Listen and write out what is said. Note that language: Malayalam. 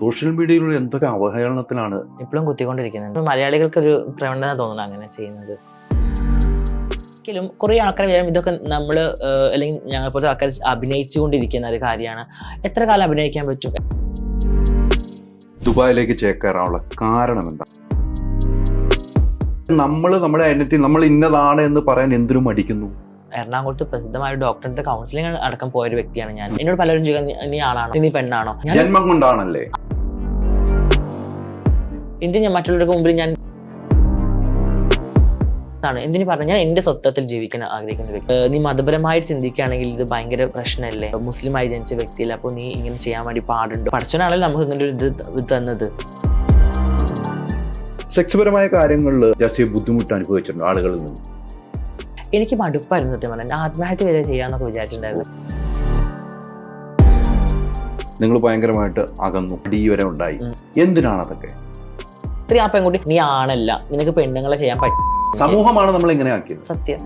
സോഷ്യൽ മീഡിയയിലുള്ള എന്തൊക്കെ അവഹേളനത്തിലാണ് ഇപ്പോഴും കുത്തിക്കൊണ്ടിരിക്കുന്നുണ്ട്. മലയാളികൾക്കൊരു പ്രവണത തോന്നുന്നു അങ്ങനെ ചെയ്യുന്നത്. ഒരിക്കലും കുറേ ആൾക്കാർ വിചാരം ഇതൊക്കെ നമ്മൾ അല്ലെങ്കിൽ ഞങ്ങൾ പോലത്തെ ആൾക്കാർ അഭിനയിച്ചുകൊണ്ടിരിക്കുന്ന ഒരു കാര്യമാണ്. എത്ര കാലം അഭിനയിക്കാൻ പറ്റും? ദുബായിലേക്ക് ചേക്കേറാനുള്ള കാരണം എന്താ? നമ്മുടെ ഐഡന്റിറ്റി നമ്മൾ ഇന്നതാണ് എന്ന് പറയാൻ എന്തിനും മടിക്കുന്നു? എറണാകുളത്ത് പ്രസിദ്ധമായ ഒരു ഡോക്ടറിന്റെ കൗൺസിലിംഗ് അടക്കം പോയൊരു വ്യക്തിയാണ് ഞാൻ. എന്നോട് പലരും ചോദിക്കാൻ, നീ ആണാണോ, നീ പെണ്ണാണോ? ജന്മം കൊണ്ടാണല്ലേ? എന്തിന് മറ്റുള്ളവർക്ക് മുമ്പിൽ ഞാൻ എന്തിനു പറഞ്ഞു? ഞാൻ എന്റെ സ്വത്വത്തിൽ ജീവിക്കാൻ ആഗ്രഹിക്കുന്ന വ്യക്തി. നീ മതപരമായിട്ട് ചിന്തിക്കുകയാണെങ്കിൽ ഇത് ഭയങ്കര പ്രശ്നമല്ലേ? മുസ്ലിമായി ജനിച്ച വ്യക്തിയില്ല, അപ്പോൾ നീ ഇങ്ങനെ ചെയ്യാൻ വേണ്ടി പാടുണ്ടോ? പഠിച്ചവനാണല്ലോ നമുക്ക് ഇങ്ങനെ ഒരു ഇത് തന്നത്. സെക്സ്പരമായ കാര്യങ്ങളിൽ ജാസ്തി ബുദ്ധിമുട്ട് അനുഭവിച്ചിട്ടുണ്ട് ആളുകളിൽ നിന്ന്. എനിക്ക് മടുപ്പായിരുന്നു സത്യം പറഞ്ഞാൽ. ഞാൻ ആത്മഹത്യ വരെ ചെയ്യാന്നൊക്കെ വിചാരിച്ചിട്ടുണ്ടായിരുന്നു. നിങ്ങൾ ഭയങ്കരമായിട്ട് അകന്നു, ഡി വരെ ഉണ്ടായി. എന്തിനാണ് അതൊക്കെ? ആ പെൺകുട്ടി നീ ആണല്ല, നിനക്ക് പെണ്ണുങ്ങളെ ചെയ്യാൻ പറ്റും. സമൂഹമാണ് നമ്മൾ ഇങ്ങനെ ആക്കിയത്. സത്യം.